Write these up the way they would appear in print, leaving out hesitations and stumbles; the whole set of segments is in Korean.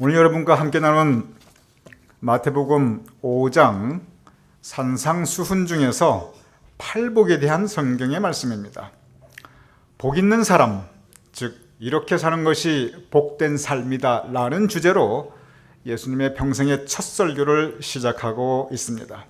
오늘 여러분과 함께 나눈 마태복음 5장 산상수훈 중에서 팔복에 대한 성경의 말씀입니다. 복 있는 사람, 즉 이렇게 사는 것이 복된 삶이다 라는 주제로 예수님의 평생의 첫 설교를 시작하고 있습니다.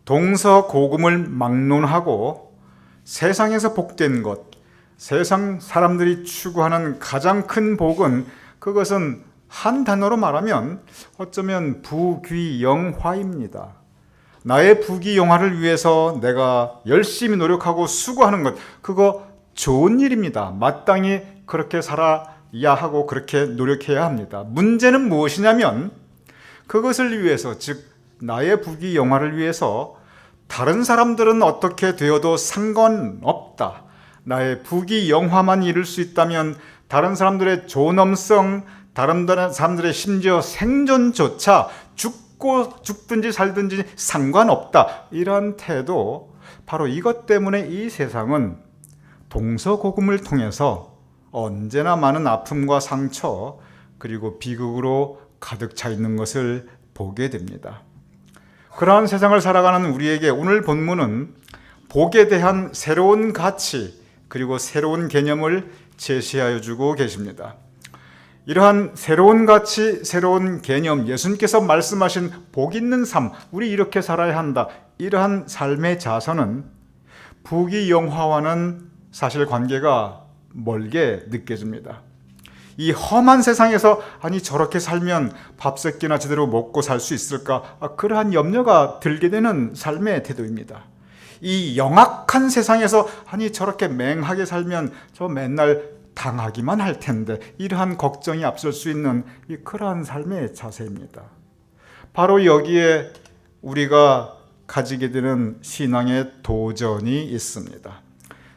동서고금을 막론하고 세상에서 복된 것, 세상 사람들이 추구하는 가장 큰 복은 그것은 한 단어로 말하면 어쩌면 부귀영화입니다. 나의 부귀영화를 위해서 내가 열심히 노력하고 수고하는 것, 그거 좋은 일입니다. 마땅히 그렇게 살아야 하고 그렇게 노력해야 합니다. 문제는 무엇이냐면 그것을 위해서, 즉 나의 부귀영화를 위해서 다른 사람들은 어떻게 되어도 상관없다. 나의 부귀영화만 이룰 수 있다면 다른 사람들의 존엄성, 다른 사람들의 심지어 생존조차 죽든지 살든지 상관없다. 이러한 태도, 바로 이것 때문에 이 세상은 동서고금을 통해서 언제나 많은 아픔과 상처 그리고 비극으로 가득 차 있는 것을 보게 됩니다. 그러한 세상을 살아가는 우리에게 오늘 본문은 복에 대한 새로운 가치 그리고 새로운 개념을 제시하여 주고 계십니다. 이러한 새로운 가치, 새로운 개념, 예수님께서 말씀하신 복 있는 삶, 우리 이렇게 살아야 한다. 이러한 삶의 자세는 부귀영화와는 사실 관계가 멀게 느껴집니다. 이 험한 세상에서 아니 저렇게 살면 밥 세 끼나 제대로 먹고 살 수 있을까? 그러한 염려가 들게 되는 삶의 태도입니다. 이 영악한 세상에서 아니 저렇게 맹하게 살면 저 맨날 당하기만 할 텐데, 이러한 걱정이 앞설 수 있는 그러한 삶의 자세입니다. 바로 여기에 우리가 가지게 되는 신앙의 도전이 있습니다.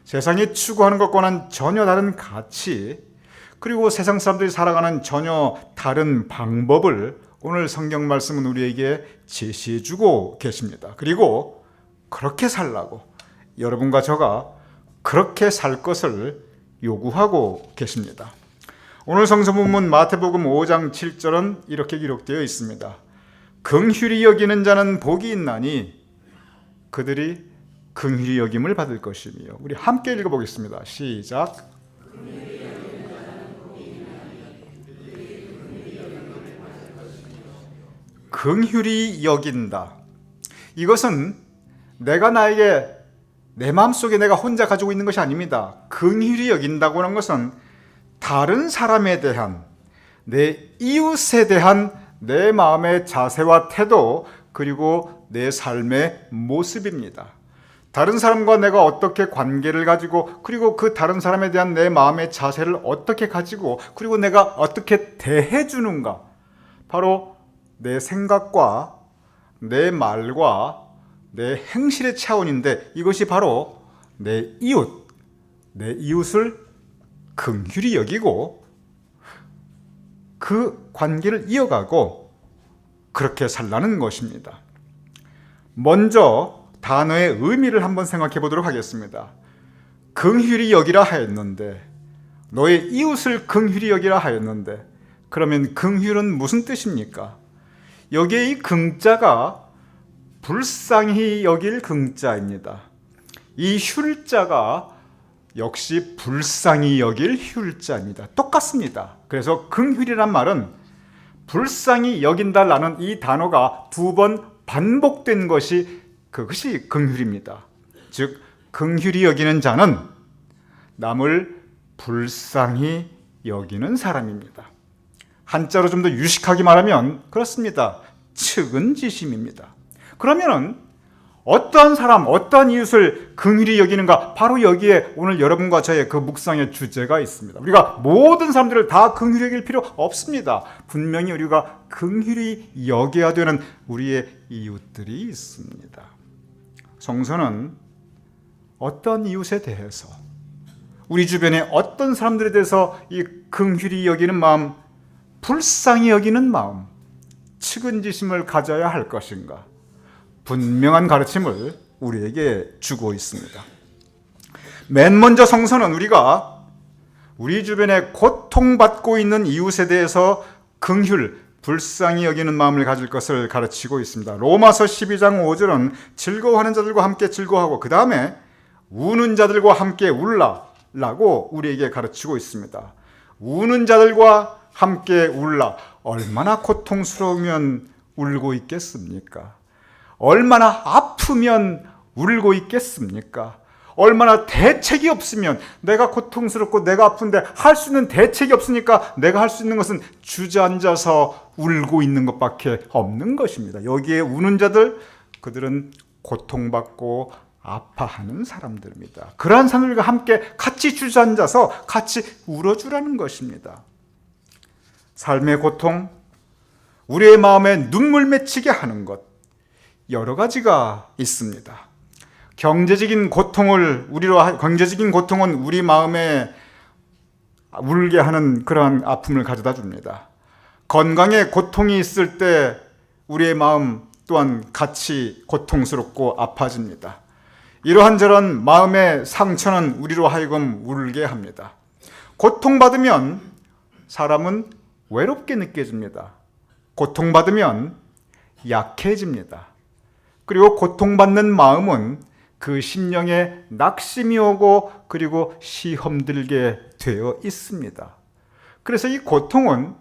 세상이 추구하는 것과는 전혀 다른 가치, 그리고 세상 사람들이 살아가는 전혀 다른 방법을 오늘 성경 말씀은 우리에게 제시해 주고 계십니다. 그리고 그렇게 살라고, 여러분과 저가 그렇게 살 것을 요구하고 계십니다. 오늘 성서 본문 마태복음 5장 7절은 이렇게 기록되어 있습니다. 긍휼히 여기는 자는 복이 있나니 그들이 긍휼히 여김을 받을 것이며. 우리 함께 읽어보겠습니다. 시작. 긍휼히 여긴다. 이것은 내가 나에게 내 마음속에 내가 혼자 가지고 있는 것이 아닙니다. 긍휼히 여긴다고 하는 것은 다른 사람에 대한, 내 이웃에 대한 내 마음의 자세와 태도, 그리고 내 삶의 모습입니다. 다른 사람과 내가 어떻게 관계를 가지고, 그리고 그 다른 사람에 대한 내 마음의 자세를 어떻게 가지고, 그리고 내가 어떻게 대해주는가. 바로 내 생각과 내 말과 내 행실의 차원인데, 이것이 바로 내 이웃을 긍휼히 여기고 그 관계를 이어가고 그렇게 살라는 것입니다. 먼저 단어의 의미를 한번 생각해 보도록 하겠습니다. 긍휼히 여기라 하였는데, 너의 이웃을 긍휼히 여기라 하였는데, 그러면 긍휼은 무슨 뜻입니까? 여기에 이 긍자가 불쌍히 여길 긍자입니다. 이 휼자가 역시 불쌍히 여길 휼자입니다. 똑같습니다. 그래서 긍휼이란 말은 불쌍히 여긴다라는 이 단어가 두 번 반복된 것이 그것이 긍휼입니다. 즉 긍휼히 여기는 자는 남을 불쌍히 여기는 사람입니다. 한자로 좀 더 유식하게 말하면 그렇습니다. 측은지심입니다. 그러면은 어떠한 사람, 어떠한 이웃을 긍휼히 여기는가? 바로 여기에 오늘 여러분과 저의 그 묵상의 주제가 있습니다. 우리가 모든 사람들을 다 긍휼히 여길 필요 없습니다. 분명히 우리가 긍휼히 여겨야 되는 우리의 이웃들이 있습니다. 성서는 어떤 이웃에 대해서, 우리 주변에 어떤 사람들에 대해서 이 긍휼히 여기는 마음, 불쌍히 여기는 마음, 측은지심을 가져야 할 것인가? 분명한 가르침을 우리에게 주고 있습니다. 맨 먼저 성서는 우리가 우리 주변에 고통받고 있는 이웃에 대해서 긍휼, 불쌍히 여기는 마음을 가질 것을 가르치고 있습니다. 로마서 12장 5절은 즐거워하는 자들과 함께 즐거워하고 그 다음에 우는 자들과 함께 울라라고 우리에게 가르치고 있습니다. 우는 자들과 함께 울라. 얼마나 고통스러우면 울고 있겠습니까? 얼마나 아프면 울고 있겠습니까? 얼마나 대책이 없으면, 내가 고통스럽고 내가 아픈데 할 수 있는 대책이 없으니까 내가 할 수 있는 것은 주저앉아서 울고 있는 것밖에 없는 것입니다. 여기에 우는 자들, 그들은 고통받고 아파하는 사람들입니다. 그러한 사람들과 함께 같이 주저앉아서 같이 울어주라는 것입니다. 삶의 고통, 우리의 마음에 눈물 맺히게 하는 것, 여러 가지가 있습니다. 경제적인 고통은 우리 마음에 울게 하는 그러한 아픔을 가져다 줍니다. 건강에 고통이 있을 때 우리의 마음 또한 같이 고통스럽고 아파집니다. 이러한 저런 마음의 상처는 우리로 하여금 울게 합니다. 고통받으면 사람은 외롭게 느껴집니다. 고통받으면 약해집니다. 그리고 고통받는 마음은 그 심령에 낙심이 오고 그리고 시험 들게 되어 있습니다. 그래서 이 고통은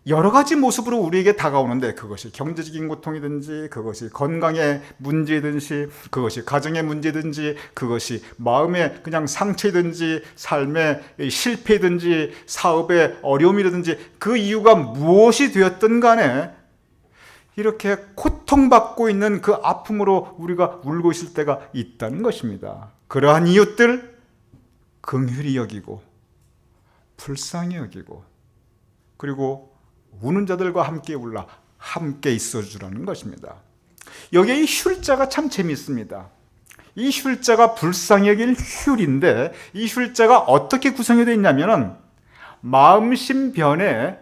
여러 가지 모습으로 우리에게 다가오는데, 그것이 경제적인 고통이든지, 그것이 건강의 문제든지, 그것이 가정의 문제든지, 그것이 마음의 그냥 상처이든지, 삶의 실패든지, 사업의 어려움이든지, 그 이유가 무엇이 되었든 간에 이렇게 고통받고 있는 그 아픔으로 우리가 울고 있을 때가 있다는 것입니다. 그러한 이웃들 긍휼히 여기고 불쌍히 여기고 그리고 우는 자들과 함께 울라, 함께 있어주라는 것입니다. 여기에 이 휼자가 참 재미있습니다. 이 휼자가 불쌍히 여길 휼인데, 이 휼자가 어떻게 구성이 되어 있냐면은 마음심변에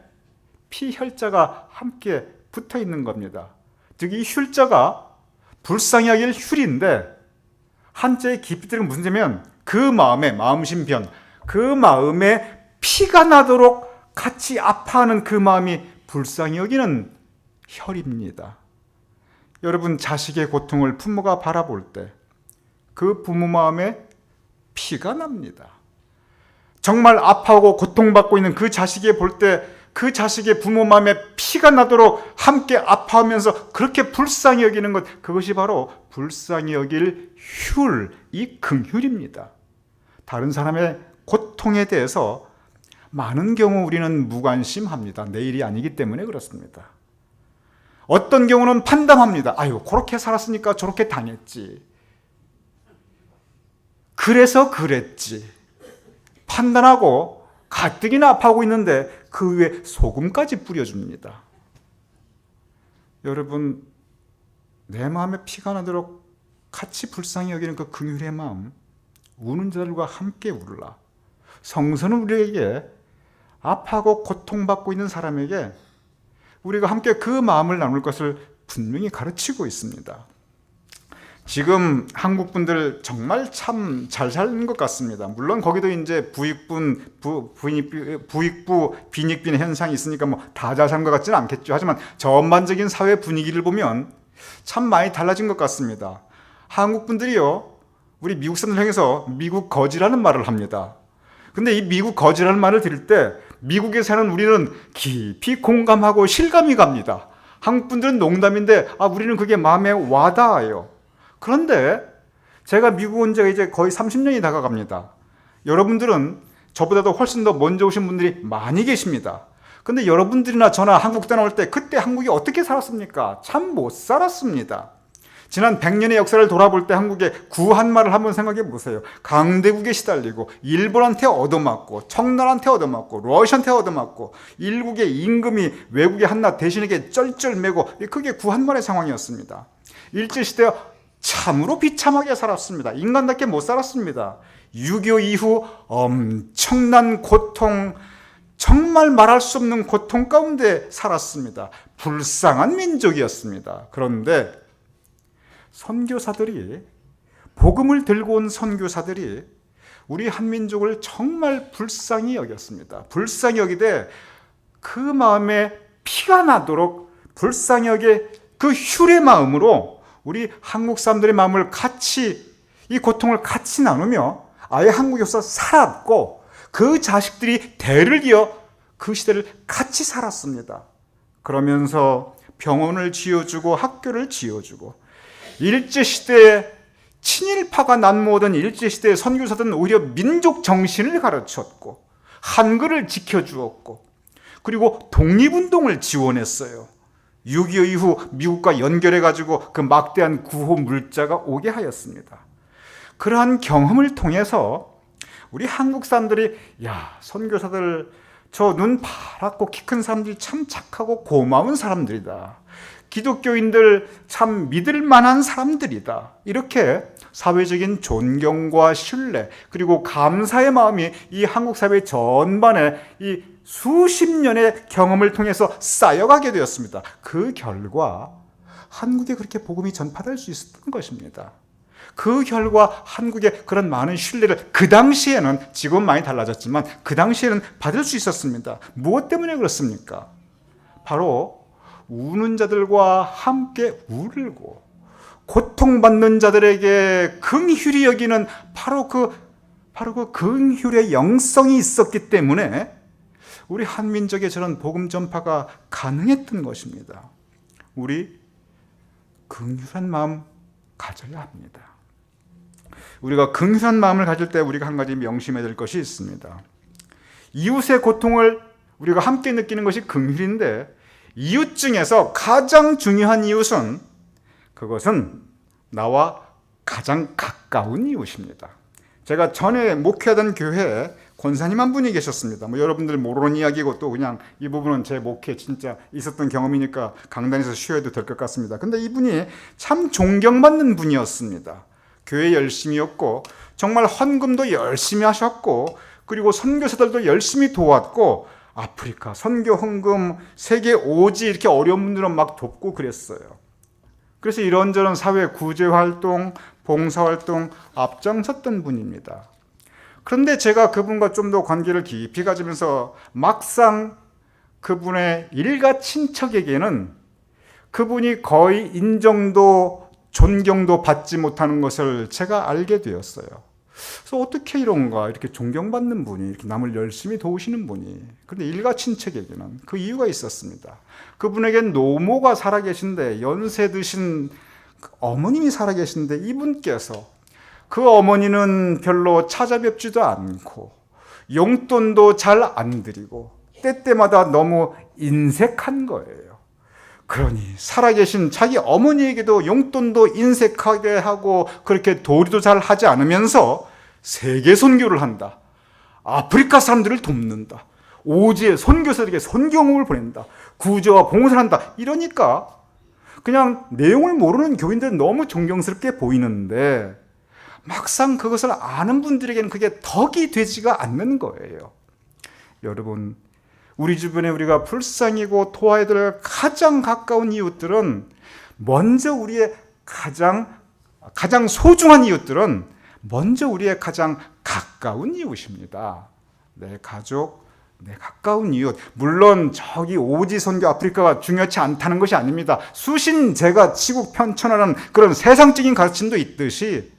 피혈자가 함께 붙어 있는 겁니다. 즉 이 휼자가 불쌍히 여길 휼인데, 한자의 깊이들은 무슨 뜻이냐면 그 마음에, 마음심변, 그 마음에 피가 나도록 같이 아파하는 그 마음이 불쌍히 여기는 혈입니다. 여러분, 자식의 고통을 부모가 바라볼 때 그 부모 마음에 피가 납니다. 정말 아파하고 고통받고 있는 그 자식이 볼 때 그 자식의 부모 마음에 피가 나도록 함께 아파하면서 그렇게 불쌍히 여기는 것, 그것이 바로 불쌍히 여길 휼, 이 긍휼입니다. 다른 사람의 고통에 대해서 많은 경우 우리는 무관심합니다. 내 일이 아니기 때문에 그렇습니다. 어떤 경우는 판단합니다. 아유, 그렇게 살았으니까 저렇게 당했지. 그래서 그랬지. 판단하고 가뜩이나 아파하고 있는데 그 위에 소금까지 뿌려줍니다. 여러분, 내 마음에 피가 나도록 같이 불쌍히 여기는 그 긍휼의 마음, 우는 자들과 함께 울라. 성서는 우리에게 아파하고 고통받고 있는 사람에게 우리가 함께 그 마음을 나눌 것을 분명히 가르치고 있습니다. 지금 한국 분들 정말 참 잘 사는 것 같습니다. 물론 거기도 이제 부익부 빈익빈 현상이 있으니까 뭐 다 잘 사는 것 같지는 않겠죠. 하지만 전반적인 사회 분위기를 보면 참 많이 달라진 것 같습니다. 한국 분들이요, 우리 미국 사람들 향해서 미국 거지라는 말을 합니다. 근데 이 미국 거지라는 말을 들을 때 미국에 사는 우리는 깊이 공감하고 실감이 갑니다. 한국 분들은 농담인데 우리는 그게 마음에 와닿아요. 그런데 제가 미국 온 지가 이제 거의 30년이 다가갑니다. 여러분들은 저보다도 훨씬 더 먼저 오신 분들이 많이 계십니다. 근데 여러분들이나 저나 한국 떠나올 때 그때 한국이 어떻게 살았습니까? 참 못 살았습니다. 지난 100년의 역사를 돌아볼 때 한국의 구한말을 한번 생각해 보세요. 강대국에 시달리고 일본한테 얻어맞고 청나라한테 얻어맞고 러시아한테 얻어맞고 일국의 임금이 외국의 한낱 대신에게 쩔쩔매고, 그게 구한말의 상황이었습니다. 일제시대 참으로 비참하게 살았습니다. 인간답게 못 살았습니다. 6.25 이후 엄청난 고통, 정말 말할 수 없는 고통 가운데 살았습니다. 불쌍한 민족이었습니다. 그런데 선교사들이, 복음을 들고 온 선교사들이 우리 한민족을 정말 불쌍히 여겼습니다. 불쌍히 여기되 그 마음에 피가 나도록 불쌍히 여겨 그 휼의 마음으로 우리 한국 사람들의 마음을 같이, 이 고통을 같이 나누며 아예 한국에서 살았고 그 자식들이 대를 이어 그 시대를 같이 살았습니다. 그러면서 병원을 지어주고 학교를 지어주고, 일제시대에 친일파가 난무하던 일제시대의 선교사들은 오히려 민족 정신을 가르쳤고 한글을 지켜주었고, 그리고 독립운동을 지원했어요. 6.25 이후 미국과 연결해가지고 그 막대한 구호 물자가 오게 하였습니다. 그러한 경험을 통해서 우리 한국 사람들이, 야, 선교사들 저 눈 파랗고 키 큰 사람들이 참 착하고 고마운 사람들이다. 기독교인들 참 믿을 만한 사람들이다. 이렇게 사회적인 존경과 신뢰 그리고 감사의 마음이 이 한국 사회 전반에 이 수십 년의 경험을 통해서 쌓여가게 되었습니다. 그 결과 한국에 그렇게 복음이 전파될 수 있었던 것입니다. 그 결과 한국에 그런 많은 신뢰를 그 당시에는, 지금은 많이 달라졌지만 그 당시에는 받을 수 있었습니다. 무엇 때문에 그렇습니까? 바로 우는 자들과 함께 울고 고통받는 자들에게 긍휼히 여기는 바로 그 긍휼의 영성이 있었기 때문에 우리 한민족의 저런 복음 전파가 가능했던 것입니다. 우리 긍휼한 마음 가져야 합니다. 우리가 긍휼한 마음을 가질 때 우리가 한 가지 명심해야 될 것이 있습니다. 이웃의 고통을 우리가 함께 느끼는 것이 긍휼인데, 이웃 중에서 가장 중요한 이웃은, 그것은 나와 가장 가까운 이웃입니다. 제가 전에 목회하던 교회에 권사님 한 분이 계셨습니다. 여러분들 모르는 이야기고 또 그냥 이 부분은 제 목회에 진짜 있었던 경험이니까 강단에서 쉬어도 될 것 같습니다. 근데 이분이 참 존경받는 분이었습니다. 교회 열심히였고 정말 헌금도 열심히 하셨고, 그리고 선교사들도 열심히 도왔고, 아프리카 선교 헌금, 세계 오지 이렇게 어려운 분들은 막 돕고 그랬어요. 그래서 이런저런 사회 구제 활동, 봉사 활동 앞장섰던 분입니다. 그런데 제가 그분과 좀 더 관계를 깊이 가지면서 막상 그분의 일가 친척에게는 그분이 거의 인정도 존경도 받지 못하는 것을 제가 알게 되었어요. 그래서 어떻게 이런가, 이렇게 존경받는 분이, 이렇게 남을 열심히 도우시는 분이. 그런데 일가 친척에게는 그 이유가 있었습니다. 그분에겐 노모가 살아계신데, 연세 드신 어머님이 살아계신데, 이분께서 그 어머니는 별로 찾아뵙지도 않고 용돈도 잘 안 드리고 때때마다 너무 인색한 거예요. 그러니 살아계신 자기 어머니에게도 용돈도 인색하게 하고 그렇게 도리도 잘 하지 않으면서 세계 선교를 한다. 아프리카 사람들을 돕는다. 오지의 선교사들에게 선교험을 보낸다. 구제와 봉사를 한다. 이러니까 그냥 내용을 모르는 교인들은 너무 존경스럽게 보이는데 막상 그것을 아는 분들에게는 그게 덕이 되지가 않는 거예요. 여러분, 우리 주변에 우리가 불쌍히고 도와야 될 가장 가까운 이웃들은, 먼저 우리의 가장 소중한 이웃들은 먼저 우리의 가장 가까운 이웃입니다. 내 가족, 내 가까운 이웃. 물론 저기 오지 선교 아프리카가 중요치 않다는 것이 아닙니다. 수신제가 치국 편천하는 그런 세상적인 가르침도 있듯이,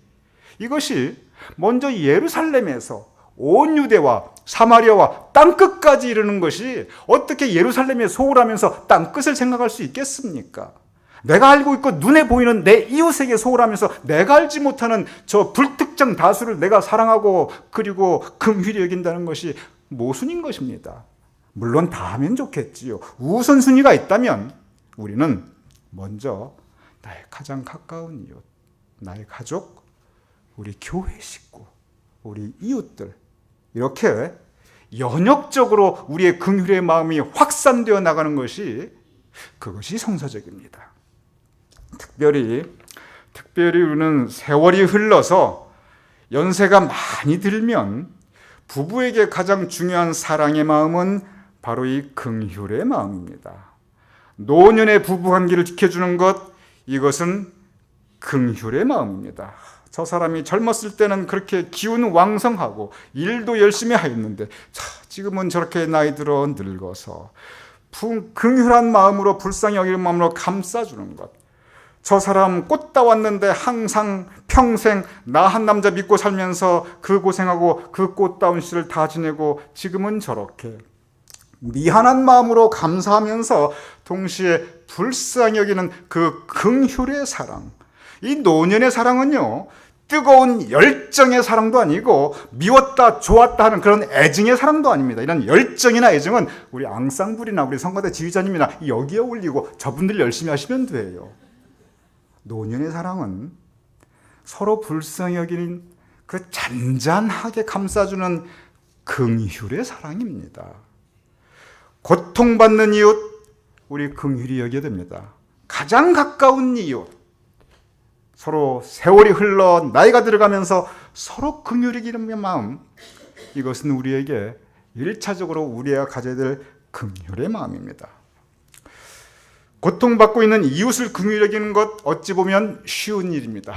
이것이 먼저 예루살렘에서 온 유대와 사마리아와 땅끝까지 이르는 것이 어떻게 예루살렘에 소홀하면서 땅끝을 생각할 수 있겠습니까? 내가 알고 있고 눈에 보이는 내 이웃에게 소홀하면서 내가 알지 못하는 저 불특정 다수를 내가 사랑하고 그리고 긍휼히 여긴다는 것이 모순인 것입니다. 물론 다 하면 좋겠지요. 우선순위가 있다면 우리는 먼저 나의 가장 가까운 이웃, 나의 가족, 우리 교회 식구, 우리 이웃들, 이렇게 연역적으로 우리의 긍휼의 마음이 확산되어 나가는 것이, 그것이 성서적입니다. 특별히 우리는 세월이 흘러서 연세가 많이 들면 부부에게 가장 중요한 사랑의 마음은 바로 이 긍휼의 마음입니다. 노년의 부부 관계를 지켜주는 것, 이것은 긍휼의 마음입니다. 저 사람이 젊었을 때는 그렇게 기운 왕성하고 일도 열심히 하였는데 지금은 저렇게 나이 들어 늙어서 긍휼한 마음으로 불쌍히 여기는 마음으로 감싸주는 것. 저 사람 꽃 따왔는데 항상 평생 나 한 남자 믿고 살면서 그 고생하고 그 꽃다운 시를 다 지내고 지금은 저렇게 미안한 마음으로 감사하면서 동시에 불쌍히 여기는 그 긍휼의 사랑. 이 노년의 사랑은요, 뜨거운 열정의 사랑도 아니고 미웠다 좋았다 하는 그런 애증의 사랑도 아닙니다. 이런 열정이나 애증은 우리 앙상블이나 우리 성가대 지휘자님이나 여기에 올리고 저분들 열심히 하시면 돼요. 노년의 사랑은 서로 불쌍히 여기는 그 잔잔하게 감싸주는 긍휼의 사랑입니다. 고통받는 이웃, 우리 긍휼히 여겨야 됩니다. 가장 가까운 이웃, 서로 세월이 흘러 나이가 들어가면서 서로 긍휼히 여기는 마음, 이것은 우리에게 1차적으로 우리가 가져야 될 긍휼의 마음입니다. 고통받고 있는 이웃을 긍휼히 여기는 것 어찌 보면 쉬운 일입니다.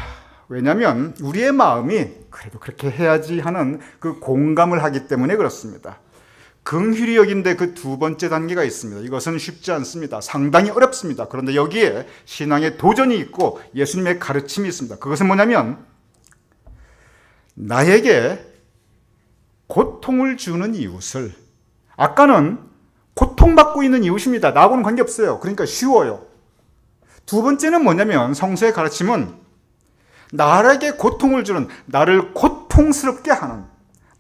왜냐하면 우리의 마음이 그래도 그렇게 해야지 하는 그 공감을 하기 때문에 그렇습니다. 긍휼히 여긴데 그 두 번째 단계가 있습니다. 이것은 쉽지 않습니다. 상당히 어렵습니다. 그런데 여기에 신앙의 도전이 있고 예수님의 가르침이 있습니다. 그것은 뭐냐면 나에게 고통을 주는 이웃을, 아까는 고통받고 있는 이웃입니다. 나하고는 관계없어요. 그러니까 쉬워요. 두 번째는 뭐냐면 성서의 가르침은 나에게 고통을 주는, 나를 고통스럽게 하는,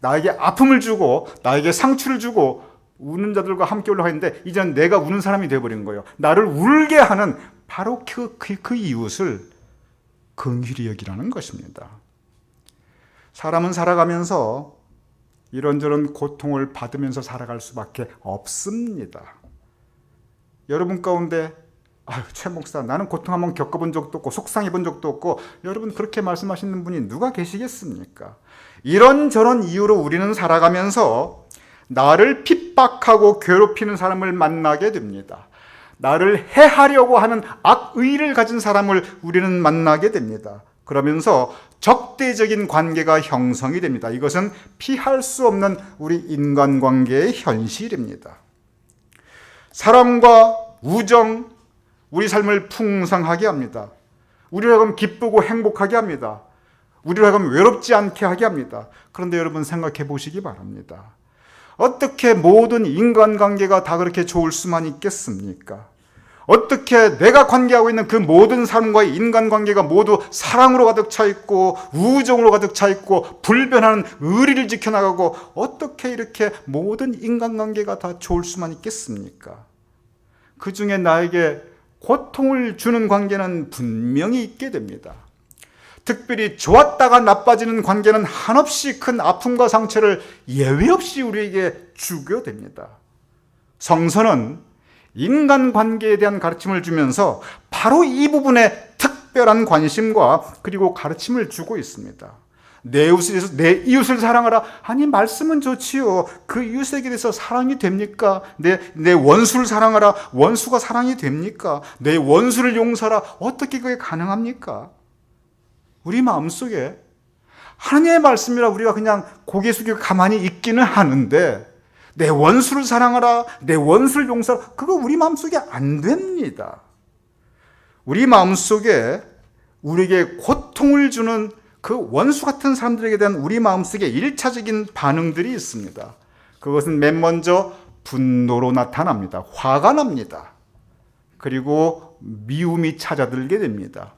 나에게 아픔을 주고 나에게 상처를 주고 우는 자들과 함께 올라가 있는데 이제는 내가 우는 사람이 되어버린 거예요. 나를 울게 하는 바로 그 이웃을 긍휼히 여기라는 것입니다. 사람은 살아가면서 이런저런 고통을 받으면서 살아갈 수밖에 없습니다. 여러분 가운데 최 목사, 나는 고통 한번 겪어본 적도 없고 속상해 본 적도 없고, 여러분 그렇게 말씀하시는 분이 누가 계시겠습니까? 이런저런 이유로 우리는 살아가면서 나를 핍박하고 괴롭히는 사람을 만나게 됩니다. 나를 해하려고 하는 악의를 가진 사람을 우리는 만나게 됩니다. 그러면서 적대적인 관계가 형성이 됩니다. 이것은 피할 수 없는 우리 인간관계의 현실입니다. 사랑과 우정, 우리 삶을 풍성하게 합니다. 우리를 하여금 기쁘고 행복하게 합니다. 우리를 하여금 외롭지 않게 하게 합니다. 그런데 여러분 생각해 보시기 바랍니다. 어떻게 모든 인간관계가 다 그렇게 좋을 수만 있겠습니까? 어떻게 내가 관계하고 있는 그 모든 사람과의 인간관계가 모두 사랑으로 가득 차 있고 우정으로 가득 차 있고 불변하는 의리를 지켜나가고 어떻게 이렇게 모든 인간관계가 다 좋을 수만 있겠습니까? 그 중에 나에게 고통을 주는 관계는 분명히 있게 됩니다. 특별히 좋았다가 나빠지는 관계는 한없이 큰 아픔과 상처를 예외 없이 우리에게 주게 됩니다. 성서는 인간관계에 대한 가르침을 주면서 바로 이 부분에 특별한 관심과 그리고 가르침을 주고 있습니다. 내 이웃을 사랑하라. 아니, 말씀은 좋지요. 그 이웃에게 대해서 사랑이 됩니까? 내 원수를 사랑하라. 원수가 사랑이 됩니까? 내 원수를 용서하라. 어떻게 그게 가능합니까? 우리 마음속에 하나님의 말씀이라 우리가 그냥 고개 숙이고 가만히 있기는 하는데, 내 원수를 사랑하라, 내 원수를 용서하라, 그거 우리 마음속에 안 됩니다. 우리 마음속에 우리에게 고통을 주는 그 원수 같은 사람들에게 대한 우리 마음속에 1차적인 반응들이 있습니다. 그것은 맨 먼저 분노로 나타납니다. 화가 납니다. 그리고 미움이 찾아들게 됩니다.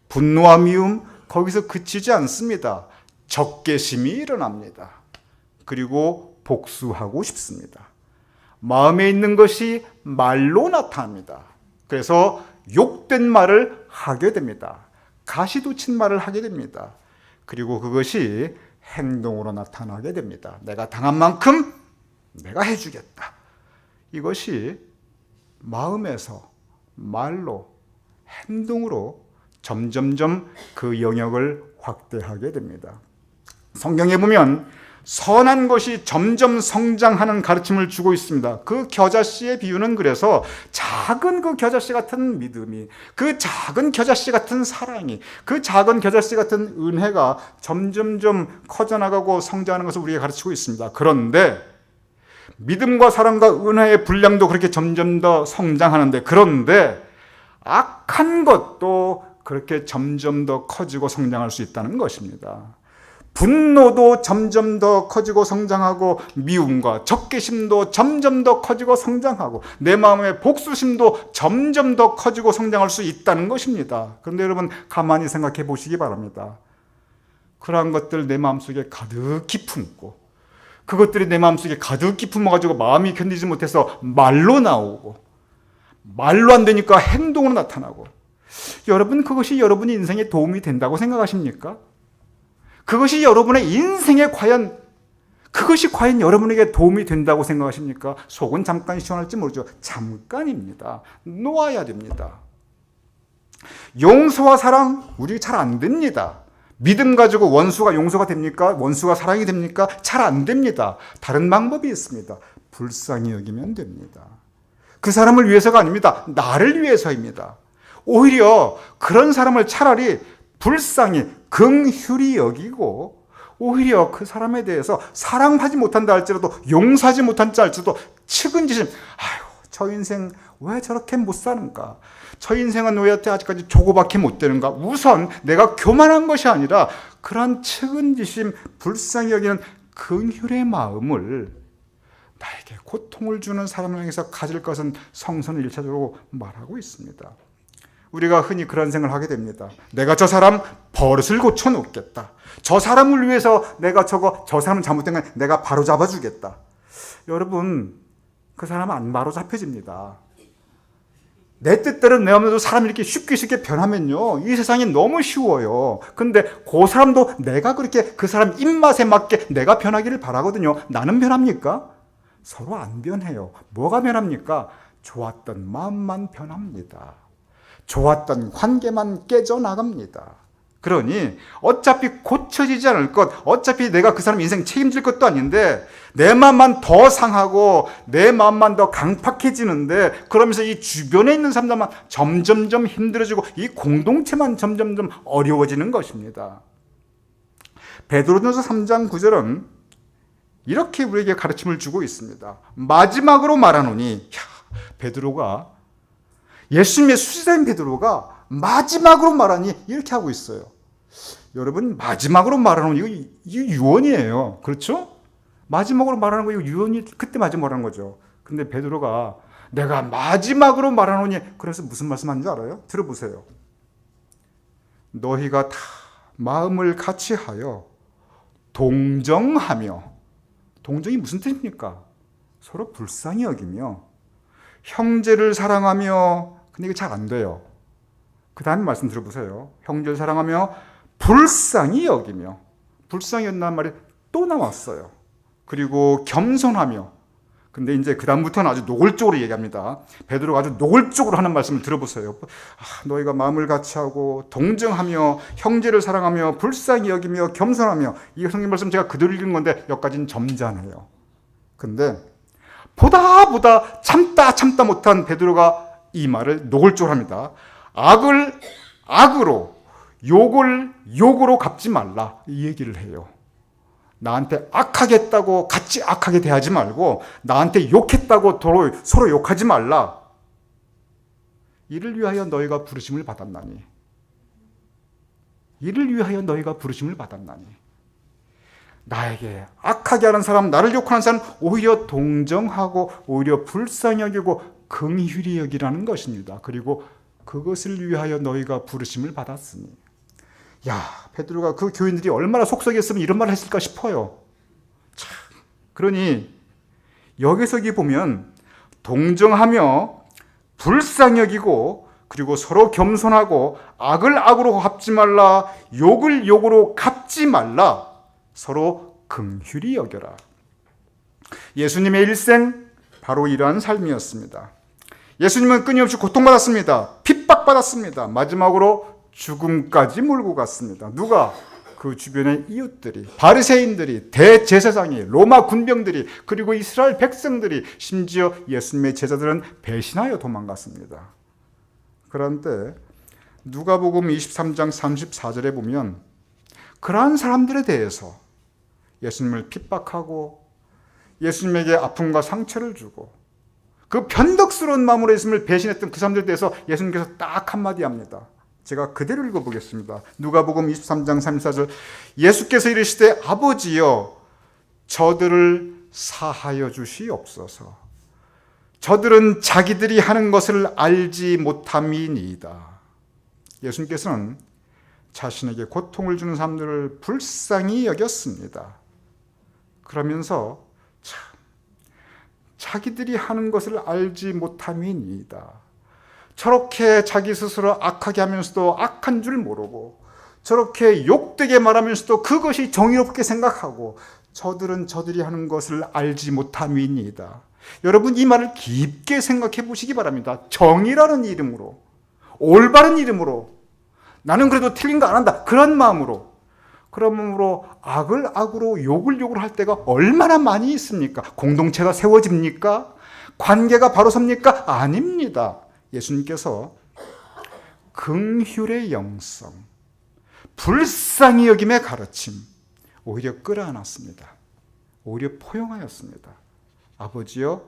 분노와 미움, 거기서 그치지 않습니다. 적개심이 일어납니다. 그리고 복수하고 싶습니다. 마음에 있는 것이 말로 나타납니다. 그래서 욕된 말을 하게 됩니다. 가시돋친 말을 하게 됩니다. 그리고 그것이 행동으로 나타나게 됩니다. 내가 당한 만큼 내가 해주겠다. 이것이 마음에서 말로, 행동으로 점점점 그 영역을 확대하게 됩니다. 성경에 보면 선한 것이 점점 성장하는 가르침을 주고 있습니다. 그 겨자씨의 비유는 그래서 작은 그 겨자씨 같은 믿음이, 그 작은 겨자씨 같은 사랑이, 그 작은 겨자씨 같은 은혜가 점점점 커져나가고 성장하는 것을 우리에게 가르치고 있습니다. 그런데 믿음과 사랑과 은혜의 분량도 그렇게 점점 더 성장하는데, 그런데 악한 것도 그렇게 점점 더 커지고 성장할 수 있다는 것입니다. 분노도 점점 더 커지고 성장하고, 미움과 적개심도 점점 더 커지고 성장하고, 내 마음의 복수심도 점점 더 커지고 성장할 수 있다는 것입니다. 그런데 여러분 가만히 생각해 보시기 바랍니다. 그러한 것들 내 마음속에 가득히 품고, 그것들이 내 마음속에 가득히 품어가지고 마음이 견디지 못해서 말로 나오고, 말로 안 되니까 행동으로 나타나고, 여러분 그것이 여러분의 인생에 도움이 된다고 생각하십니까? 그것이 여러분의 인생에 그것이 과연 여러분에게 도움이 된다고 생각하십니까? 속은 잠깐 시원할지 모르죠. 잠깐입니다. 놓아야 됩니다. 용서와 사랑, 우리 잘 안 됩니다. 믿음 가지고 원수가 용서가 됩니까? 원수가 사랑이 됩니까? 잘 안 됩니다. 다른 방법이 있습니다. 불쌍히 여기면 됩니다. 그 사람을 위해서가 아닙니다. 나를 위해서입니다. 오히려 그런 사람을 차라리 불쌍히 긍휼히 여기고, 오히려 그 사람에 대해서 사랑하지 못한다 할지라도, 용서하지 못한다 할지라도 측은지심, 아유 저 인생 왜 저렇게 못 사는가, 저 인생은 왜 아직까지 저거밖에 못 되는가, 우선 내가 교만한 것이 아니라 그런 측은지심, 불쌍히 여기는 긍휼의 마음을 나에게 고통을 주는 사람을 향해서 가질 것은 성서는 1차적으로 말하고 있습니다. 우리가 흔히 그런 생각을 하게 됩니다. 내가 저 사람 버릇을 고쳐놓겠다. 저 사람을 위해서 내가 저 사람 잘못된 건 내가 바로 잡아주겠다. 여러분, 그 사람 안 바로 잡혀집니다. 내 뜻대로 내 마음대로 사람이 이렇게 쉽게 변하면요, 이 세상이 너무 쉬워요. 근데 그 사람도 내가 그렇게 그 사람 입맛에 맞게 내가 변하기를 바라거든요. 나는 변합니까? 서로 안 변해요. 뭐가 변합니까? 좋았던 마음만 변합니다. 좋았던 관계만 깨져나갑니다. 그러니 어차피 고쳐지지 않을 것, 어차피 내가 그 사람 인생 책임질 것도 아닌데 내 마음만 더 상하고 내 마음만 더 강팍해지는데, 그러면서 이 주변에 있는 사람들만 점점점 힘들어지고 이 공동체만 점점점 어려워지는 것입니다. 베드로전서 3장 9절은 이렇게 우리에게 가르침을 주고 있습니다. 마지막으로 말하노니, 베드로가, 예수님의 수제자인 베드로가 마지막으로 말하니 이렇게 하고 있어요. 여러분, 마지막으로 말하는 이거 유언이에요. 그렇죠? 마지막으로 말하는 거 이거 유언이 그때 마지막으로 하는 거죠. 근데 베드로가 내가 마지막으로 말하노니, 그래서 무슨 말씀하는지 알아요? 들어보세요. 너희가 다 마음을 같이하여 동정하며, 동정이 무슨 뜻입니까? 서로 불쌍히 여기며 형제를 사랑하며, 근데 이게 잘 안 돼요. 그 다음 말씀 들어보세요. 형제를 사랑하며 불쌍히 여기며, 불쌍히 여긴다는 말이 또 나왔어요. 그리고 겸손하며, 근데 이제 그 다음부터는 아주 노골적으로 얘기합니다. 베드로가 아주 노골적으로 하는 말씀을 들어보세요. 너희가 마음을 같이하고 동정하며 형제를 사랑하며 불쌍히 여기며 겸손하며, 이 성경 말씀 제가 그대로 읽은 건데 여기까지는 점잖아요. 근데 보다 참다 못한 베드로가 이 말을 노골적으로 합니다. 악을 악으로, 욕을 욕으로 갚지 말라, 이 얘기를 해요. 나한테 악하겠다고 같이 악하게 대하지 말고, 나한테 욕했다고 서로 욕하지 말라. 이를 위하여 너희가 부르심을 받았나니. 이를 위하여 너희가 부르심을 받았나니. 나에게 악하게 하는 사람, 나를 욕하는 사람 오히려 동정하고 오히려 불쌍히 여기고 긍휼히 여기라는 것입니다. 그리고 그것을 위하여 너희가 부르심을 받았으니. 야, 베드로가 그 교인들이 얼마나 속썩였으면 이런 말을 했을까 싶어요. 참, 그러니 여기서 보면 동정하며 불쌍히 여기고, 그리고 서로 겸손하고, 악을 악으로 갚지 말라, 욕을 욕으로 갚지 말라, 서로 긍휼히 여겨라. 예수님의 일생 바로 이러한 삶이었습니다. 예수님은 끊임없이 고통받았습니다. 핍박받았습니다. 마지막으로 죽음까지 몰고 갔습니다. 누가? 그 주변의 이웃들이, 바리새인들이, 대제사장이, 로마 군병들이, 그리고 이스라엘 백성들이, 심지어 예수님의 제자들은 배신하여 도망갔습니다. 그런데 누가복음 23장 34절에 보면 그러한 사람들에 대해서 예수님을 핍박하고 예수님에게 아픔과 상처를 주고 그 변덕스러운 마음으로 예수님을 배신했던 그 사람들에 대해서 예수님께서 딱 한마디 합니다. 제가 그대로 읽어보겠습니다. 누가복음 23장 34절, 예수께서 이르시되 아버지여 저들을 사하여 주시옵소서. 저들은 자기들이 하는 것을 알지 못함이니이다. 예수님께서는 자신에게 고통을 주는 사람들을 불쌍히 여겼습니다. 그러면서 참, 자기들이 하는 것을 알지 못함이니이다. 저렇게 자기 스스로 악하게 하면서도 악한 줄 모르고 저렇게 욕되게 말하면서도 그것이 정의롭게 생각하고 저들은 저들이 하는 것을 알지 못함이니이다. 여러분 이 말을 깊게 생각해 보시기 바랍니다. 정의라는 이름으로, 올바른 이름으로, 나는 그래도 틀린 거 안 한다, 그런 마음으로, 그런 마음으로 악을 악으로 욕을 할 때가 얼마나 많이 있습니까? 공동체가 세워집니까? 관계가 바로 섭니까? 아닙니다. 예수님께서 긍휼의 영성, 불쌍히 여김의 가르침, 오히려 끌어안았습니다. 오히려 포용하였습니다. 아버지여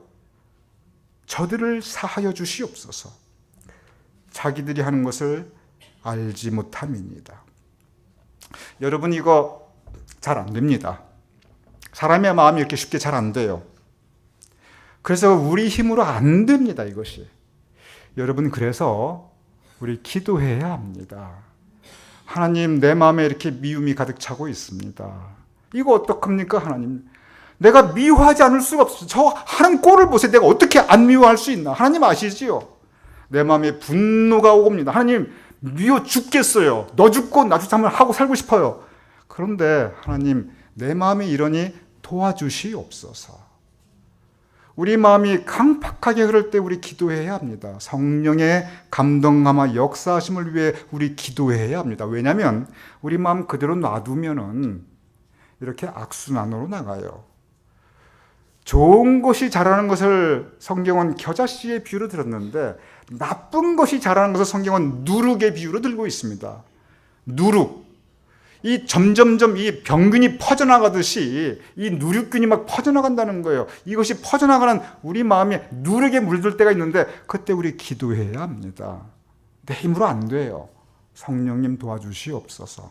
저들을 사하여 주시옵소서. 자기들이 하는 것을 알지 못함입니다. 여러분 이거 잘 안 됩니다. 사람의 마음이 이렇게 쉽게 잘 안 돼요. 그래서 우리 힘으로 안 됩니다, 이것이. 여러분 그래서 우리 기도해야 합니다. 하나님 내 마음에 이렇게 미움이 가득 차고 있습니다. 이거 어떡합니까 하나님? 내가 미워하지 않을 수가 없어요. 저 하는 꼴을 보세요. 내가 어떻게 안 미워할 수 있나? 하나님 아시지요? 내 마음에 분노가 오겁니다. 하나님 미워 죽겠어요. 너 죽고 나 죽고 하고 살고 싶어요. 그런데 하나님 내 마음이 이러니 도와주시옵소서. 우리 마음이 강팍하게 흐를 때 우리 기도해야 합니다. 성령의 감동감화 역사하심을 위해 우리 기도해야 합니다. 왜냐하면 우리 마음 그대로 놔두면은 이렇게 악순환으로 나가요. 좋은 것이 자라는 것을 성경은 겨자씨의 비유로 들었는데 나쁜 것이 자라는 것을 성경은 누룩의 비유로 들고 있습니다. 누룩. 이 점점점 이 병균이 퍼져나가듯이 이 누룩균이 막 퍼져나간다는 거예요. 이것이 퍼져나가는 우리 마음에 누룩에 물들 때가 있는데 그때 우리 기도해야 합니다. 내 힘으로 안 돼요. 성령님 도와주시옵소서.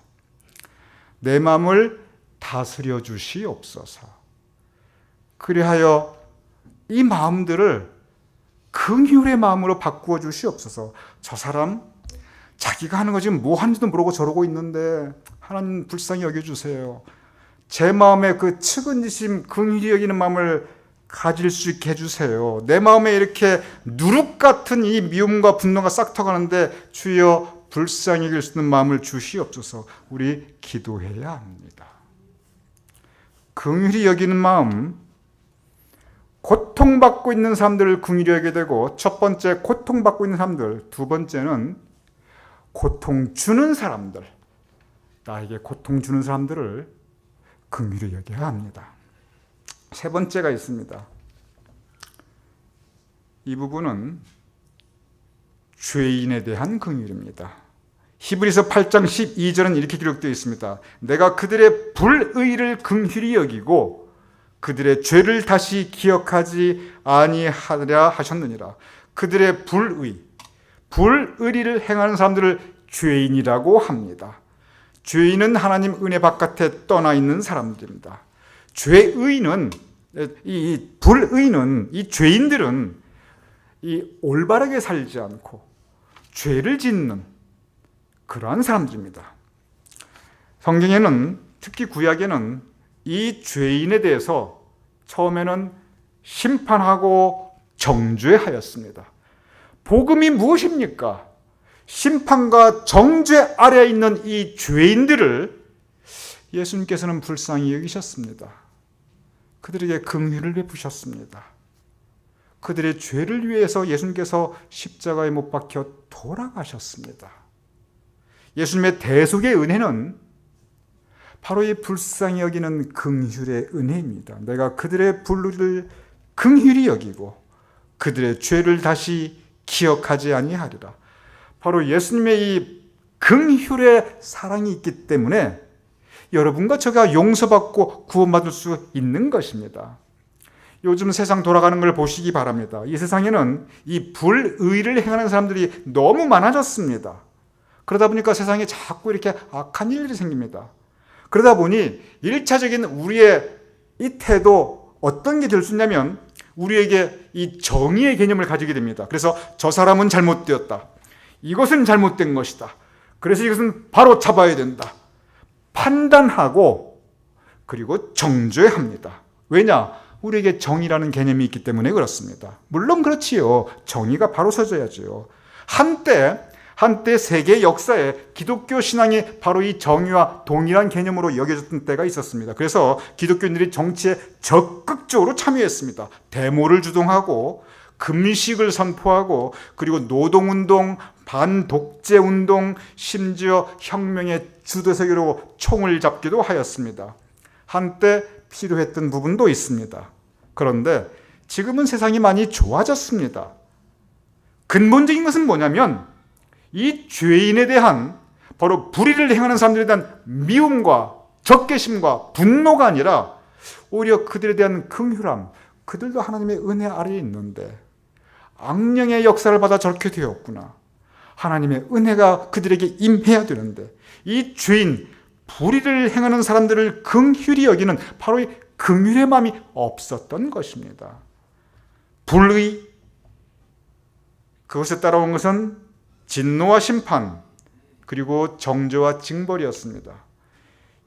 내 마음을 다스려 주시옵소서. 그리하여 이 마음들을 긍휼의 마음으로 바꾸어 주시옵소서. 저 사람 자기가 하는 거 지금 뭐 하는지도 모르고 저러고 있는데 하나님 불쌍히 여겨주세요. 제 마음에 그 측은지심 긍휼히 여기는 마음을 가질 수 있게 해주세요. 내 마음에 이렇게 누룩 같은 이 미움과 분노가 싹터가는데 주여 불쌍히 여길 수 있는 마음을 주시옵소서. 우리 기도해야 합니다. 긍휼히 여기는 마음, 고통받고 있는 사람들을 긍휼히 여기게 되고 첫 번째 고통받고 있는 사람들, 두 번째는 고통 주는 사람들, 나에게 고통 주는 사람들을 긍휼히 여겨야 합니다. 세 번째가 있습니다. 이 부분은 죄인에 대한 긍휼입니다. 히브리서 8장 12절은 이렇게 기록되어 있습니다. 내가 그들의 불의를 긍휼히 여기고 그들의 죄를 다시 기억하지 아니하리라 하셨느니라. 그들의 불의를 행하는 사람들을 죄인이라고 합니다. 죄인은 하나님 은혜 바깥에 떠나 있는 사람들입니다. 죄의는, 이 불의는, 이 죄인들은 이 올바르게 살지 않고 죄를 짓는 그러한 사람들입니다. 성경에는, 특히 구약에는 이 죄인에 대해서 처음에는 심판하고 정죄하였습니다. 복음이 무엇입니까? 심판과 정죄 아래에 있는 이 죄인들을 예수님께서는 불쌍히 여기셨습니다. 그들에게 긍휼을 베푸셨습니다. 그들의 죄를 위해서 예수님께서 십자가에 못 박혀 돌아가셨습니다. 예수님의 대속의 은혜는 바로 이 불쌍히 여기는 긍휼의 은혜입니다. 내가 그들의 불의를 긍휼히 여기고 그들의 죄를 다시 기억하지 아니하리라. 바로 예수님의 이 긍휼의 사랑이 있기 때문에 여러분과 제가 용서받고 구원받을 수 있는 것입니다. 요즘 세상 돌아가는 걸 보시기 바랍니다. 이 세상에는 이 불의를 행하는 사람들이 너무 많아졌습니다. 그러다 보니까 세상에 자꾸 이렇게 악한 일들이 생깁니다. 그러다 보니 1차적인 우리의 이 태도 어떤 게 될 수 있냐면 우리에게 이 정의의 개념을 가지게 됩니다. 그래서 저 사람은 잘못되었다. 이것은 잘못된 것이다. 그래서 이것은 바로 잡아야 된다. 판단하고 그리고 정죄합니다. 왜냐? 우리에게 정의라는 개념이 있기 때문에 그렇습니다. 물론 그렇지요. 정의가 바로 서져야죠. 한때 세계 역사에 기독교 신앙이 바로 이 정의와 동일한 개념으로 여겨졌던 때가 있었습니다. 그래서 기독교인들이 정치에 적극적으로 참여했습니다. 데모를 주동하고 금식을 선포하고 그리고 노동운동, 반독재운동, 심지어 혁명의 주도세계로 총을 잡기도 하였습니다. 한때 필요했던 부분도 있습니다. 그런데 지금은 세상이 많이 좋아졌습니다. 근본적인 것은 뭐냐면 이 죄인에 대한 바로 불의를 행하는 사람들에 대한 미움과 적개심과 분노가 아니라 오히려 그들에 대한 긍휼함, 그들도 하나님의 은혜 아래에 있는데 악령의 역사를 받아 저렇게 되었구나. 하나님의 은혜가 그들에게 임해야 되는데 이 죄인, 불의를 행하는 사람들을 긍휼히 여기는 바로 이 긍휼의 마음이 없었던 것입니다. 불의, 그것에 따라온 것은 진노와 심판, 그리고 정죄와 징벌이었습니다.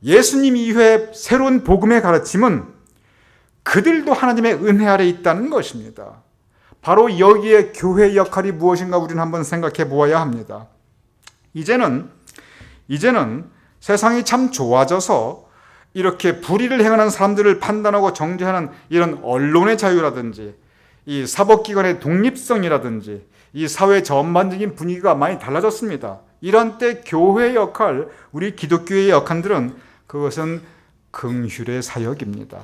예수님 이후에 새로운 복음의 가르침은 그들도 하나님의 은혜 아래 있다는 것입니다. 바로 여기에 교회의 역할이 무엇인가 우리는 한번 생각해 보아야 합니다. 이제는 세상이 참 좋아져서 이렇게 불의를 행하는 사람들을 판단하고 정죄하는 이런 언론의 자유라든지 이 사법기관의 독립성이라든지 이 사회 전반적인 분위기가 많이 달라졌습니다. 이런 때 교회의 역할, 우리 기독교의 역할들은 그것은 긍휼의 사역입니다.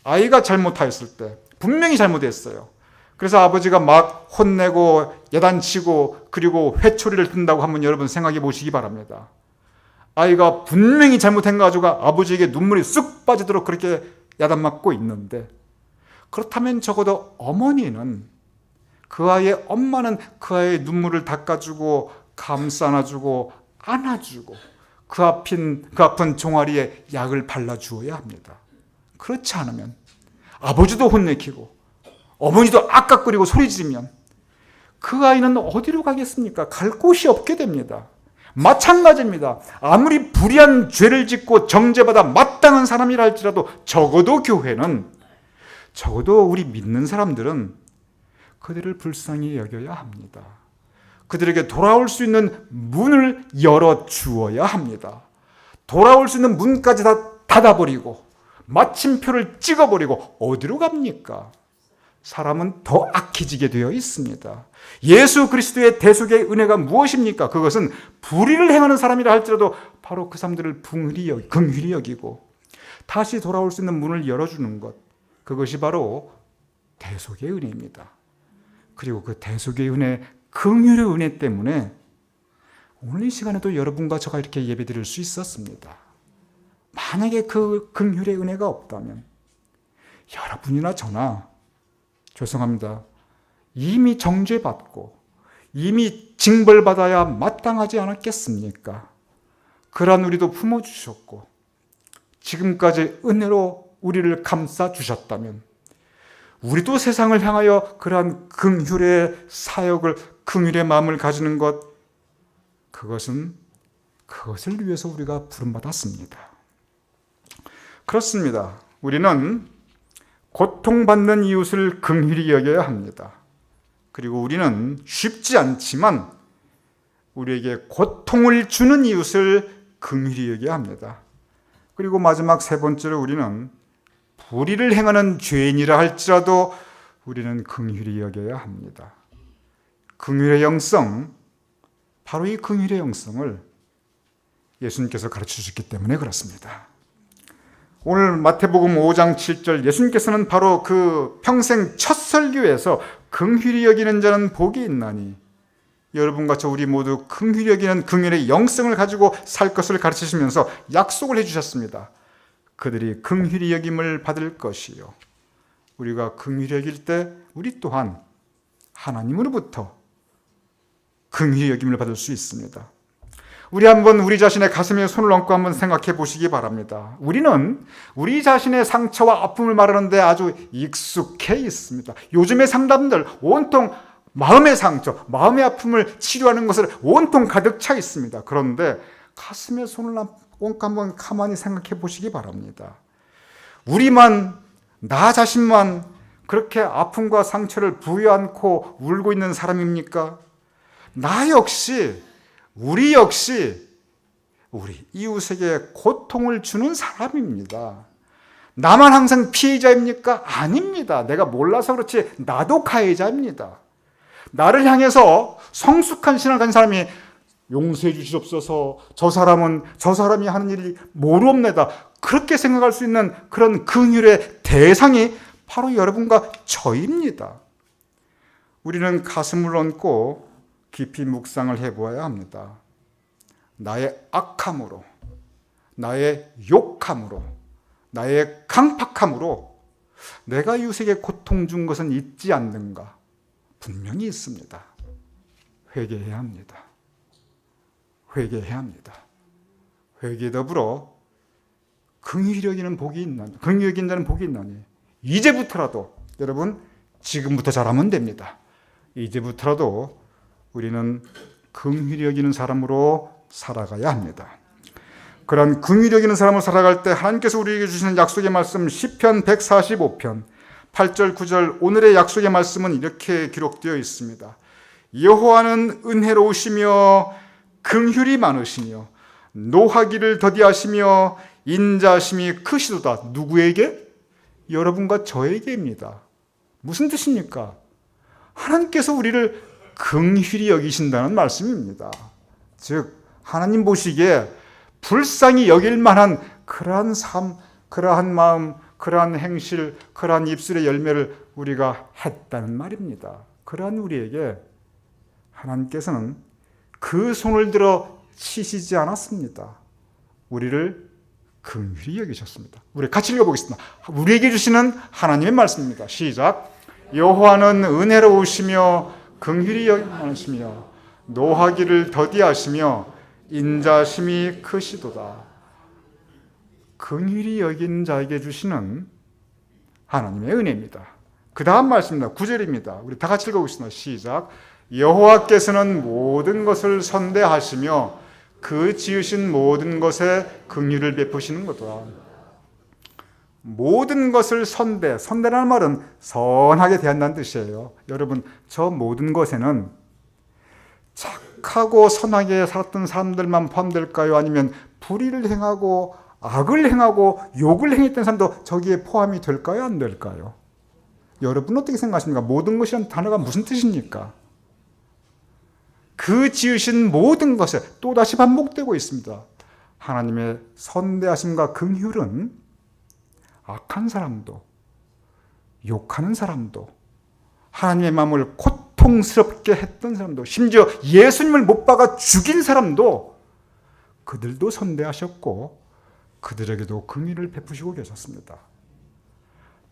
아이가 잘못하였을 때 분명히 잘못했어요. 그래서 아버지가 막 혼내고 야단치고 그리고 회초리를 든다고 한번 여러분 생각해 보시기 바랍니다. 아이가 분명히 잘못한 거 가지고 아버지에게 눈물이 쑥 빠지도록 그렇게 야단맞고 있는데, 그렇다면 적어도 어머니는 그 아이의 엄마는 그 아이의 눈물을 닦아주고 감싸 안아주고 안아주고 그 아픈 종아리에 약을 발라주어야 합니다. 그렇지 않으면 아버지도 혼내키고 어머니도 악각거리고 소리 지르면 그 아이는 어디로 가겠습니까? 갈 곳이 없게 됩니다. 마찬가지입니다. 아무리 불의한 죄를 짓고 정죄받아 마땅한 사람이라 할지라도 적어도 교회는, 적어도 우리 믿는 사람들은 그들을 불쌍히 여겨야 합니다. 그들에게 돌아올 수 있는 문을 열어주어야 합니다. 돌아올 수 있는 문까지 다 닫아버리고 마침표를 찍어버리고 어디로 갑니까? 사람은 더 악해지게 되어 있습니다. 예수 그리스도의 대속의 은혜가 무엇입니까? 그것은 불의를 행하는 사람이라 할지라도 바로 그 사람들을 긍휼히 여기고 다시 돌아올 수 있는 문을 열어주는 것, 그것이 바로 대속의 은혜입니다. 그리고 그 대속의 은혜, 긍휼의 은혜 때문에 오늘 이 시간에도 여러분과 저가 이렇게 예배드릴 수 있었습니다. 만약에 그 긍휼의 은혜가 없다면 여러분이나 저나, 죄송합니다, 이미 정죄받고 이미 징벌받아야 마땅하지 않았겠습니까? 그러한 우리도 품어주셨고 지금까지 은혜로 우리를 감싸주셨다면 우리도 세상을 향하여 그러한 긍휼의 사역을, 긍휼의 마음을 가지는 것, 그것을 위해서 우리가 부름받았습니다. 그렇습니다. 우리는 고통받는 이웃을 긍휼히 여겨야 합니다. 그리고 우리는 쉽지 않지만 우리에게 고통을 주는 이웃을 긍휼히 여겨야 합니다. 그리고 마지막 세 번째로 우리는 불의를 행하는 죄인이라 할지라도 우리는 긍휼히 여겨야 합니다. 긍휼의 영성, 바로 이 긍휼의 영성을 예수님께서 가르쳐 주셨기 때문에 그렇습니다. 오늘 마태복음 5장 7절 예수님께서는 바로 그 평생 첫 설교에서 긍휼히 여기는 자는 복이 있나니, 여러분과 저 우리 모두 긍휼히 여기는 긍휼의 영성을 가지고 살 것을 가르치시면서 약속을 해주셨습니다. 그들이 긍휼히 여김을 받을 것이요, 우리가 긍휼히 여길 때 우리 또한 하나님으로부터 긍휼히 여김을 받을 수 있습니다. 우리 한번 우리 자신의 가슴에 손을 얹고 한번 생각해 보시기 바랍니다. 우리는 우리 자신의 상처와 아픔을 말하는데 아주 익숙해 있습니다. 요즘의 상담들 온통 마음의 상처, 마음의 아픔을 치료하는 것을 온통 가득 차 있습니다. 그런데 가슴에 손을 얹고 한번 가만히 생각해 보시기 바랍니다. 우리만, 나 자신만 그렇게 아픔과 상처를 부여안고 울고 있는 사람입니까? 나 역시, 우리 역시 우리 이웃에게 고통을 주는 사람입니다. 나만 항상 피해자입니까? 아닙니다. 내가 몰라서 그렇지 나도 가해자입니다. 나를 향해서 성숙한 신앙을 가진 사람이 용서해 주시옵소서, 저 사람이 하는 일이 모르옵니다, 그렇게 생각할 수 있는 그런 긍휼의 대상이 바로 여러분과 저입니다. 우리는 가슴을 얹고 깊이 묵상을 해보아야 합니다. 나의 악함으로, 나의 욕함으로, 나의 강팍함으로 내가 이웃에게 고통 준 것은 있지 않는가? 분명히 있습니다. 회개해야 합니다. 회개해야 합니다. 회개 더불어 긍휼히 여기는 복이 있나니, 긍휼히 여기는 자는 복이 있나니, 이제부터라도, 여러분 지금부터 잘하면 됩니다. 이제부터라도 우리는 긍휼히 여기는 사람으로 살아가야 합니다. 그런 긍휼히 여기는 사람으로 살아갈 때 하나님께서 우리에게 주시는 약속의 말씀, 시편 145편 8절 9절, 오늘의 약속의 말씀은 이렇게 기록되어 있습니다. 여호와는 은혜로우시며 긍휼이 많으시며 노하기를 더디하시며 인자심이 크시도다. 누구에게? 여러분과 저에게입니다. 무슨 뜻입니까? 하나님께서 우리를 긍휼히 여기신다는 말씀입니다. 즉 하나님 보시기에 불쌍히 여길 만한 그러한 삶, 그러한 마음, 그러한 행실, 그러한 입술의 열매를 우리가 했다는 말입니다. 그러한 우리에게 하나님께서는 그 손을 들어 치시지 않았습니다. 우리를 긍휼히 여기셨습니다. 우리 같이 읽어보겠습니다. 우리에게 주시는 하나님의 말씀입니다. 시작. 여호와는 은혜로우시며 긍휼히 여기시며 노하기를 더디하시며 인자심이 크시도다. 긍휼히 여긴 자에게 주시는 하나님의 은혜입니다. 그 다음 말씀입니다. 9절입니다. 우리 다 같이 읽어보겠습니다. 시작. 여호와께서는 모든 것을 선대하시며 그 지으신 모든 것에 긍휼을 베푸시는 거다. 모든 것을 선대라는 말은 선하게 대한다는 뜻이에요. 여러분, 저 모든 것에는 착하고 선하게 살았던 사람들만 포함될까요? 아니면 불의를 행하고 악을 행하고 욕을 행했던 사람도 저기에 포함이 될까요? 안 될까요? 여러분 어떻게 생각하십니까? 모든 것이라는 단어가 무슨 뜻입니까? 그 지으신 모든 것에 또다시 반복되고 있습니다. 하나님의 선대하심과 긍휼은 악한 사람도, 욕하는 사람도, 하나님의 마음을 고통스럽게 했던 사람도, 심지어 예수님을 못 박아 죽인 사람도 그들도 선대하셨고 그들에게도 긍휼을 베푸시고 계셨습니다.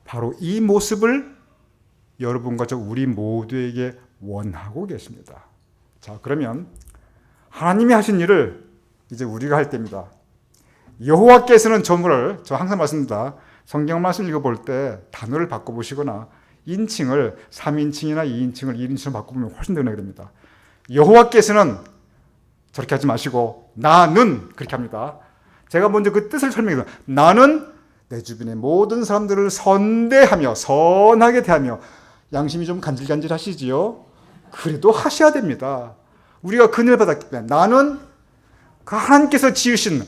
바로 이 모습을 여러분과 저 우리 모두에게 원하고 계십니다. 자, 그러면 하나님이 하신 일을 이제 우리가 할 때입니다. 여호와께서는 저 항상 말씀드립니다. 성경 말씀 읽어볼 때 단어를 바꿔보시거나 인칭을 3인칭이나 2인칭을 1인칭으로 바꿔보면 훨씬 더 은혜가 됩니다. 여호와께서는 저렇게 하지 마시고 나는 그렇게 합니다. 제가 먼저 그 뜻을 설명해서, 나는 내 주변의 모든 사람들을 선대하며 선하게 대하며, 양심이 좀 간질간질하시지요? 그래도 하셔야 됩니다. 우리가 그늘 받았기 때문에 나는 하나님께서 지으신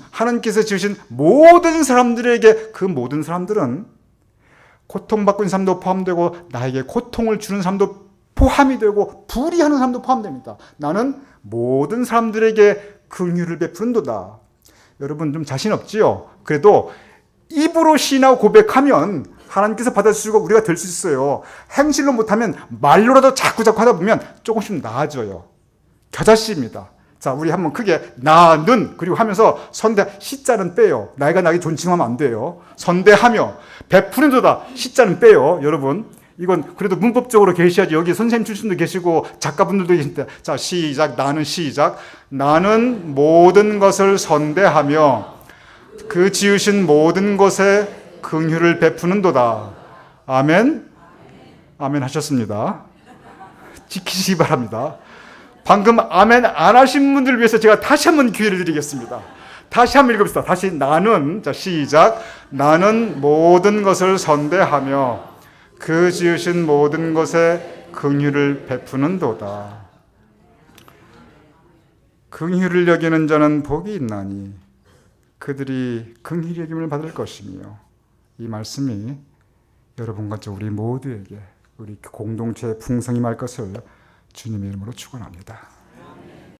모든 사람들에게, 그 모든 사람들은 고통받고 있는 사람도 포함되고 나에게 고통을 주는 사람도 포함이 되고 불의하는 사람도 포함됩니다. 나는 모든 사람들에게 긍휼을 베푸는도다. 여러분 좀 자신 없지요? 그래도 입으로 시인하고 고백하면 하나님께서 받아주시고 우리가 될 수 있어요. 행실로 못하면 말로라도 자꾸 하다 보면 조금씩 나아져요. 겨자씨입니다. 자, 우리 한번 크게 나는 그리고 하면서 시자는 빼요. 나이가 나기 존칭하면 안 돼요. 선대하며 베푸는 도다. 시자는 빼요. 여러분 이건 그래도 문법적으로 계셔야지. 여기 선생님 출신도 계시고 작가분들도 계신데, 자 시작. 나는 시작. 나는 모든 것을 선대하며 그 지으신 모든 것에 긍휼을 베푸는도다. 아멘. 아멘 하셨습니다. 지키시기 바랍니다. 방금 아멘 안 하신 분들을 위해서 제가 다시 한번 기회를 드리겠습니다. 다시 한번 읽읍시다. 다시 나는, 자 시작. 나는 모든 것을 선대하며 그 지으신 모든 것에 긍휼을 베푸는도다. 긍휼을 여기는 자는 복이 있나니 그들이 긍휼히 여김을 받을 것이며. 이 말씀이 여러분과 우리 모두에게 우리 공동체의 풍성이 말 것을 주님의 이름으로 축원합니다.